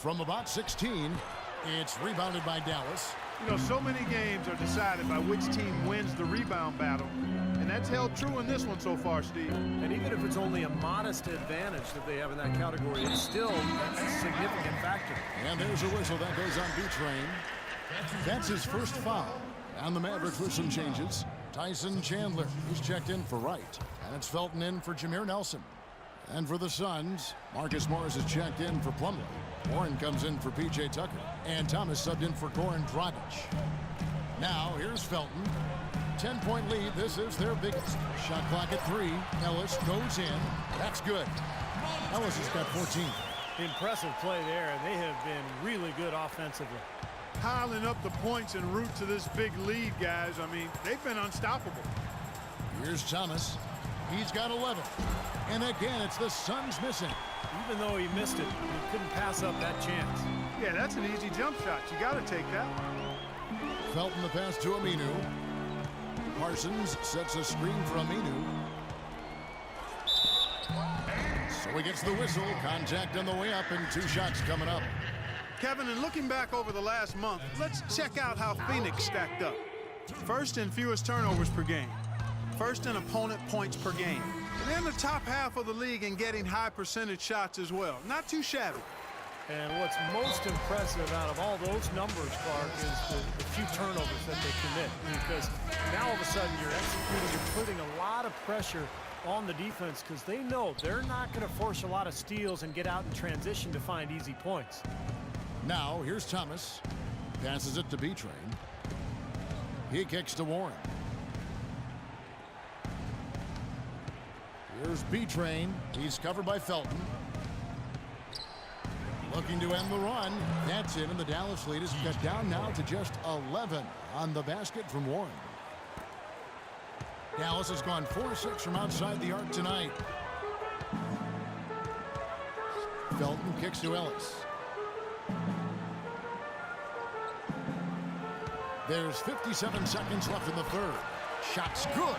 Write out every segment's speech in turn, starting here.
from about 16. It's rebounded by Dallas. You know, so many games are decided by which team wins the rebound battle. And that's held true in this one so far, Steve. And even if it's only a modest advantage that they have in that category, it's still a significant factor. And there's a whistle that goes on B-Train. That's his first foul. And the Mavericks with some changes. Tyson Chandler, who's checked in for Wright. And it's Felton in for Jameer Nelson. And for the Suns, Marcus Morris is checked in for Plumlee. Warren comes in for P.J. Tucker. And Thomas subbed in for Goran Dragic. Now, here's Felton. 10-point lead. This is their biggest. Shot clock at 3. Ellis goes in. That's good. Ellis has got 14. Impressive play there, and they have been really good offensively. Piling up the points en route to this big lead, guys. I mean, they've been unstoppable. Here's Thomas. He's got 11. And again, it's the Suns missing. Even though he missed it, he couldn't pass up that chance. Yeah, that's an easy jump shot. You got to take that. Felton the pass to Aminu. Parsons sets a screen for Aminu. So he gets the whistle. Contact on the way up and 2 shots coming up. Kevin, and looking back over the last month, let's check out how Phoenix stacked up. First in fewest turnovers per game. First in opponent points per game. And they're in the top half of the league in getting high percentage shots as well. Not too shabby. And what's most impressive out of all those numbers, Clark, is the few turnovers that they commit. Because now all of a sudden you're executing, you're putting a lot of pressure on the defense because they know they're not going to force a lot of steals and get out in transition to find easy points. Now, here's Thomas. Passes it to B-Train. He kicks to Warren. Here's B-Train. He's covered by Felton. Looking to end the run. That's it, and the Dallas lead is cut down now to just 11 on the basket from Warren. Dallas has gone 4-6 from outside the arc tonight. Felton kicks to Ellis. There's 57 seconds left in the third. Shot's good.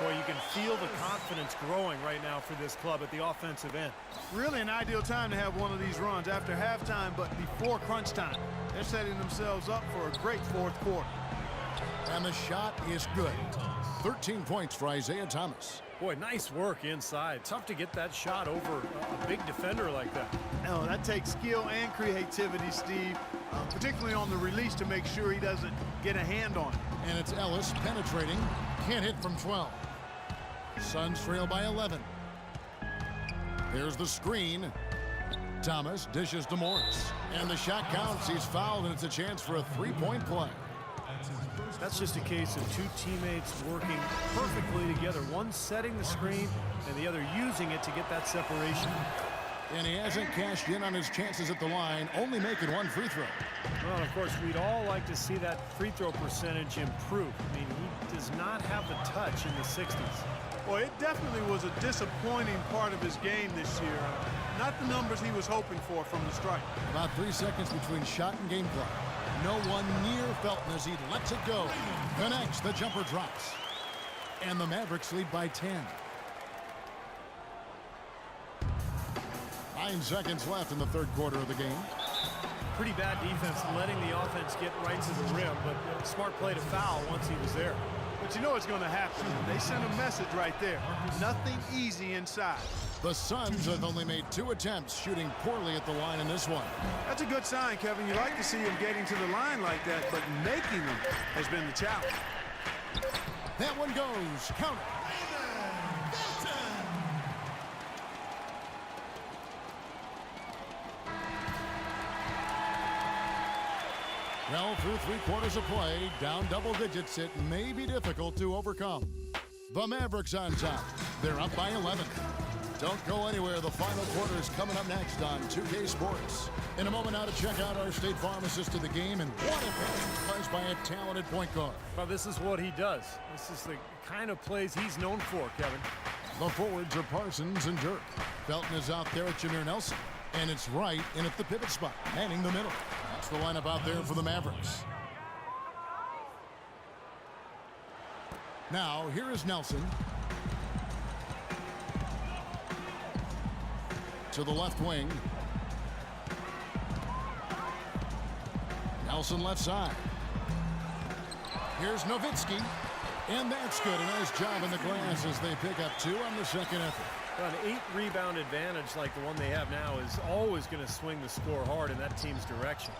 Boy, you can feel the confidence growing right now for this club at the offensive end. Really an ideal time to have one of these runs after halftime, but before crunch time. They're setting themselves up for a great fourth quarter. And the shot is good. 13 points for Isaiah Thomas. Boy, nice work inside. Tough to get that shot over a big defender like that. No, that takes skill and creativity, Steve, particularly on the release to make sure he doesn't get a hand on it. And it's Ellis penetrating. Can't hit from 12. Suns trail by 11. There's the screen. Thomas dishes to Morris. And the shot counts. He's fouled, and it's a chance for a 3-point play. That's just a case of 2 teammates working perfectly together. One setting the screen and the other using it to get that separation. And he hasn't cashed in on his chances at the line, only making 1 free throw. Well, of course, we'd all like to see that free throw percentage improve. I mean, he does not have the touch in the 60s. Well, it definitely was a disappointing part of his game this year. Not the numbers he was hoping for from the strike. About 3 seconds between shot and game clock. No one near Felton as he lets it go. Connects, the jumper drops. And the Mavericks lead by 10. 9 seconds left in the third quarter of the game. Pretty bad defense letting the offense get right to the rim, but smart play to foul once he was there. But you know what's going to happen. They sent a message right there. Nothing easy inside. The Suns have only made 2 attempts, shooting poorly at the line in this one. That's a good sign, Kevin. You like to see him getting to the line like that, but making them has been the challenge. That one goes. Count it. Well, through 3 quarters of play, down double digits, it may be difficult to overcome. The Mavericks on top. They're up by 11. Don't go anywhere. The final quarter is coming up next on 2K Sports. In a moment now to check out our State Farm assist to the game, and what a pass by a talented point guard. Well, this is what he does. This is the kind of plays he's known for, Kevin. The forwards are Parsons and Dirk. Felton is out there at Jameer Nelson. And it's Wright in at the pivot spot, manning the middle. That's the lineup out there for the Mavericks. Now, here is Nelson. To the left wing. Nelson left side. Here's Nowitzki. And that's good. A nice job in the glass as they pick up 2 on the second effort. An 8-rebound advantage like the one they have now is always going to swing the score hard in that team's direction.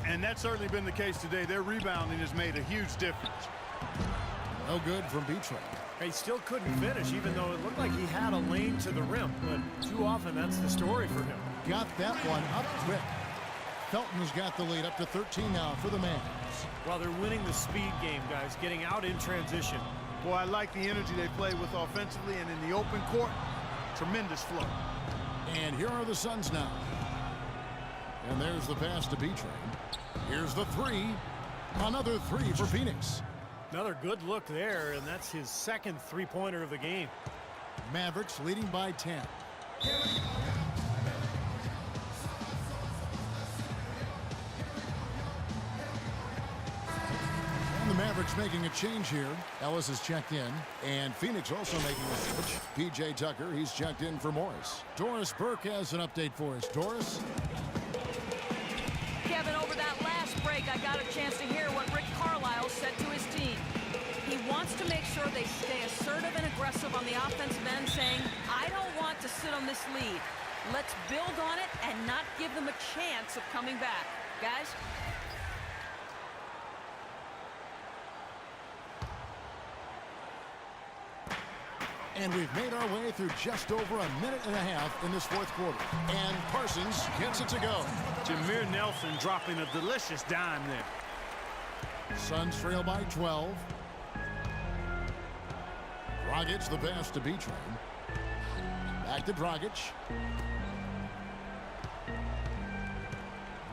And that's certainly been the case today. Their rebounding has made a huge difference. No good from B-Train. He still couldn't finish, even though it looked like he had a lane to the rim. But too often, that's the story for him. Got that one up quick. Felton's got the lead up to 13 now for the Mavs. Well, they're winning the speed game, guys, getting out in transition. Boy, I like the energy they play with offensively, and in the open court, tremendous flow. And here are the Suns now. And there's the pass to B-Train. Here's the 3. Another 3 for Phoenix. Another good look there, and that's his second three-pointer of the game. Mavericks leading by 10. And the Mavericks making a change here. Ellis is checked in, and Phoenix also making a switch. P.J. Tucker, he's checked in for Morris. Doris Burke has an update for us. Doris? Kevin, over that last break, I got a chance to hear what Rick Carlisle said to his team. He wants to make sure they stay assertive and aggressive on the offensive end, saying, I don't want to sit on this lead. Let's build on it and not give them a chance of coming back. Guys? And we've made our way through just over a minute and a half in this fourth quarter. And Parsons gets it to go. Jameer Nelson dropping a delicious dime there. Suns trail by 12. Dragic, the pass to B-Train. Back to Dragic.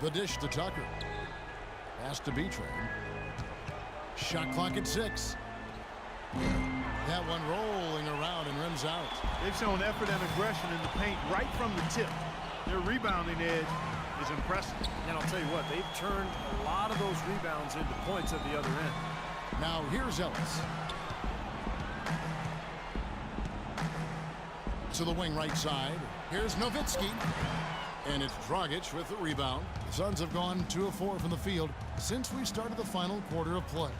The dish to Tucker. Pass to B-Train. Shot clock at 6. That one rolling around and rims out. They've shown effort and aggression in the paint right from the tip. Their rebounding edge is impressive. And I'll tell you what, they've turned a lot of those rebounds into points at the other end. Now here's Ellis. To the wing right side. Here's Nowitzki. And it's Dragic with the rebound. The Suns have gone 2 of 4 from the field since we started the final quarter of play.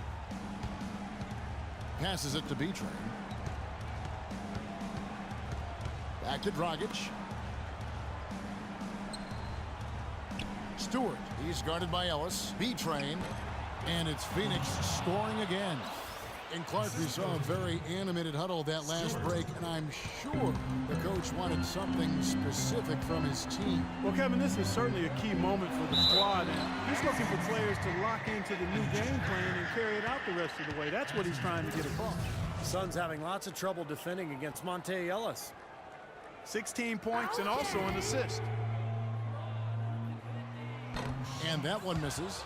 Passes it to B-Train. Back to Dragic. Stewart. He's guarded by Ellis. B-Train. And it's Phoenix scoring again. And Clark, we saw a very animated huddle that last break, and I'm sure the coach wanted something specific from his team. Well, Kevin, this is certainly a key moment for the squad, and he's looking for players to lock into the new game plan and carry it out the rest of the way. That's what he's trying to get across. Suns having lots of trouble defending against Monte Ellis. 16 points and also an assist. And that one misses.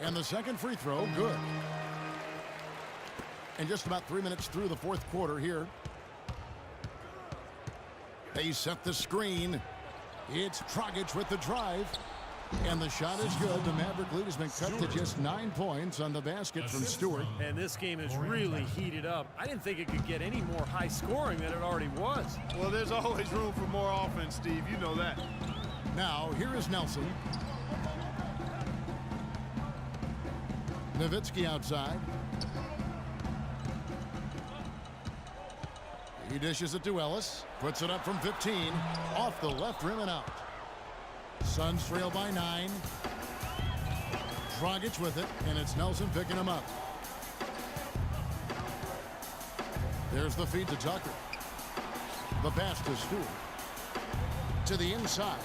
And the second free throw, good. And just about 3 minutes through the fourth quarter here. They set the screen. It's Dragic with the drive. And the shot is good. The Maverick lead has been cut to just 9 points on the basket from Stewart. And this game is really heated up. I didn't think it could get any more high scoring than it already was. Well, there's always room for more offense, Steve. You know that. Now, here is Nelson. Nowitzki outside. He dishes it to Ellis. Puts it up from 15. Off the left rim and out. Suns trail by 9. Dragic with it, and it's Nelson picking him up. There's the feed to Tucker. The pass to Stewart. To the inside.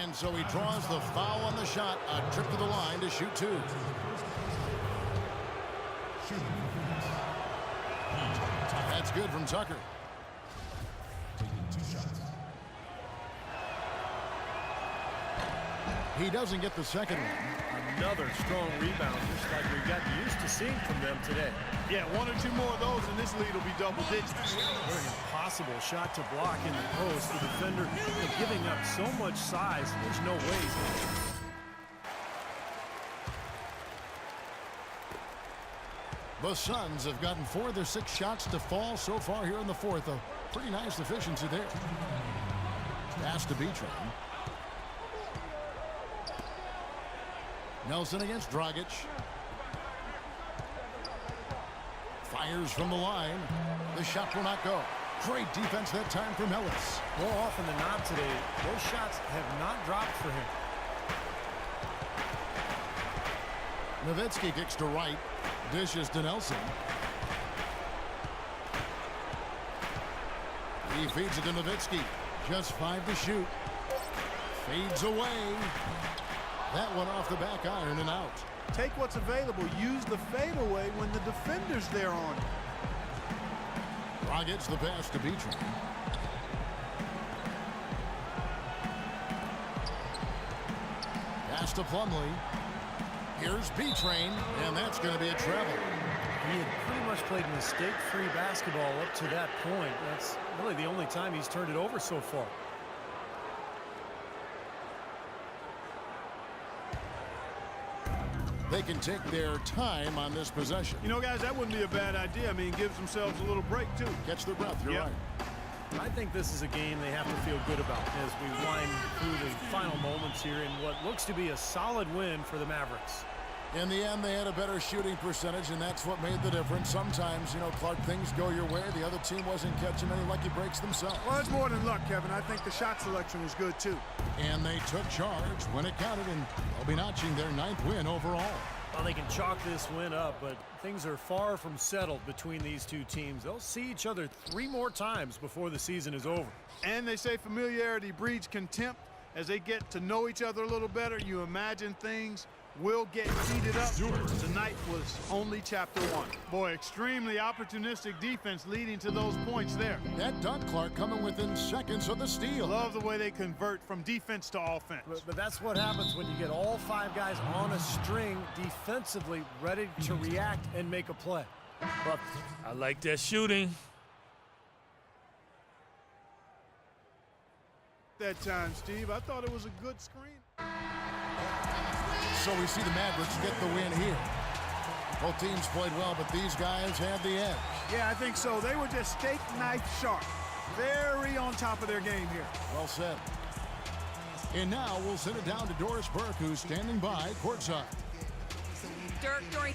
And so he draws the foul on the shot. A trip to the line to shoot 2. That's good from Tucker. He doesn't get the second one. Another strong rebound, just like we got used to seeing from them today. Yeah, 1 or 2 more of those, and this lead will be double digits. Very impossible shot to block in the post. The defender giving up so much size, there's no way. The Suns have gotten 4 of their 6 shots to fall so far here in the fourth. A pretty nice efficiency there. Pass to Betron. Nelson against Dragic. Fires from the line. The shot will not go. Great defense that time from Ellis. More often than not today, those shots have not dropped for him. Nowitzki kicks to right. Dishes to Nelson. He feeds it to Nowitzki. Just 5 to shoot. Fades away. That one off the back iron and out. Take what's available. Use the fadeaway when the defender's there on it. Dragic the pass to Betron. Pass to Plumlee. Here's Betron, and that's going to be a travel. He had pretty much played mistake-free basketball up to that point. That's really the only time he's turned it over so far. They can take their time on this possession. You know, guys, that wouldn't be a bad idea. I mean, gives themselves a little break, too. Catch their breath, you're right. I think this is a game they have to feel good about as we wind through the final moments here in what looks to be a solid win for the Mavericks. In the end, they had a better shooting percentage, and that's what made the difference. Sometimes, you know, Clark, things go your way. The other team wasn't catching any lucky breaks themselves. Well, it's more than luck, Kevin. I think the shot selection was good, too. And they took charge when it counted, and they'll be notching their 9th win overall. Well, they can chalk this win up, but things are far from settled between these two teams. They'll see each other 3 more times before the season is over. And they say familiarity breeds contempt. As they get to know each other a little better, you imagine things will get heated up. Tonight was only chapter 1. Boy, extremely opportunistic defense leading to those points there. That dunk, Clark, coming within seconds of the steal. Love the way they convert from defense to offense. But that's what happens when you get all 5 guys on a string defensively ready to react and make a play. But I like that shooting. That time, Steve, I thought it was a good screen. So we see the Mavericks get the win here. Both teams played well, but these guys had the edge. Yeah, I think so. They were just steak knife sharp. Very on top of their game here. Well said. And now we'll send it down to Doris Burke, who's standing by courtside. Dirk, during